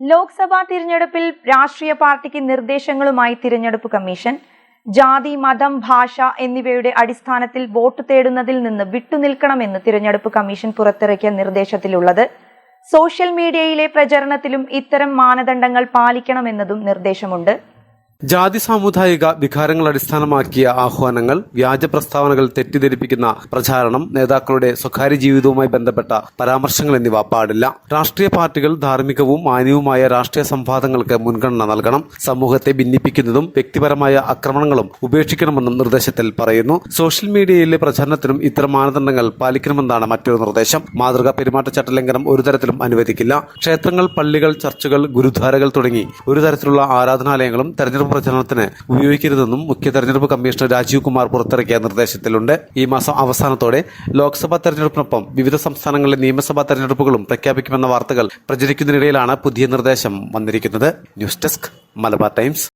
ലോക്സഭാ തിരഞ്ഞെടുപ്പിൽ രാഷ്ട്രീയ പാർട്ടിക്ക് നിർദ്ദേശങ്ങളുമായി തിരഞ്ഞെടുപ്പ് കമ്മീഷൻ. ജാതി, മതം, ഭാഷ എന്നിവയുടെ അടിസ്ഥാനത്തിൽ വോട്ട് തേടുന്നതിൽ നിന്ന് വിട്ടുനിൽക്കണമെന്ന് തിരഞ്ഞെടുപ്പ് കമ്മീഷൻ പുറത്തിറക്കിയ നിർദ്ദേശത്തിലുള്ളത്. സോഷ്യൽ മീഡിയയിലെ പ്രചരണത്തിലും ഇത്തരം മാനദണ്ഡങ്ങൾ പാലിക്കണമെന്നതും നിർദ്ദേശമുണ്ട്. ജാതി സാമുദായിക വികാരങ്ങൾ അടിസ്ഥാനമാക്കിയ ആഹ്വാനങ്ങൾ, വ്യാജ പ്രസ്താവനകൾ, തെറ്റിദ്ധരിപ്പിക്കുന്ന പ്രചാരണം, നേതാക്കളുടെ സ്വകാര്യ ജീവിതവുമായി ബന്ധപ്പെട്ട പരാമർശങ്ങൾ എന്നിവ പാടില്ല. രാഷ്ട്രീയ പാർട്ടികൾ ധാർമ്മികവും മാന്യവുമായ രാഷ്ട്രീയ സംവാദങ്ങൾക്ക് മുൻഗണന നൽകണം. സമൂഹത്തെ ഭിന്നിപ്പിക്കുന്നതും വ്യക്തിപരമായ ആക്രമണങ്ങളും ഉപേക്ഷിക്കണമെന്നും നിർദ്ദേശത്തിൽ പറയുന്നു. സോഷ്യൽ മീഡിയയിലെ പ്രചാരണത്തിനും ഇത്തരം മാനദണ്ഡങ്ങൾ പാലിക്കണമെന്നാണ് മറ്റൊരു നിർദ്ദേശം. മാതൃകാ പെരുമാറ്റച്ചട്ട ലംഘനം ഒരു തരത്തിലും അനുവദിക്കില്ല. ക്ഷേത്രങ്ങൾ, പള്ളികൾ, ചർച്ചുകൾ, ഗുരുദ്വാരകൾ തുടങ്ങി ഒരു തരത്തിലുള്ള ആരാധനാലയങ്ങളും തെരഞ്ഞെടുപ്പ് പ്രചരണത്തിന് ഉപയോഗിക്കരുതെന്നും മുഖ്യ തെരഞ്ഞെടുപ്പ് കമ്മീഷണർ രാജീവ് കുമാർ പുറത്തിറക്കിയ നിർദ്ദേശത്തിലുണ്ട്. ഈ മാസം അവസാനത്തോടെ ലോക്സഭാ തെരഞ്ഞെടുപ്പിനൊപ്പം വിവിധ സംസ്ഥാനങ്ങളിലെ നിയമസഭാ തെരഞ്ഞെടുപ്പുകളും പ്രഖ്യാപിക്കുമെന്ന വാർത്തകൾ പ്രചരിക്കുന്നതിനിടയിലാണ് പുതിയ നിർദ്ദേശം വന്നിരിക്കുന്നത്. News desk, Malabar times.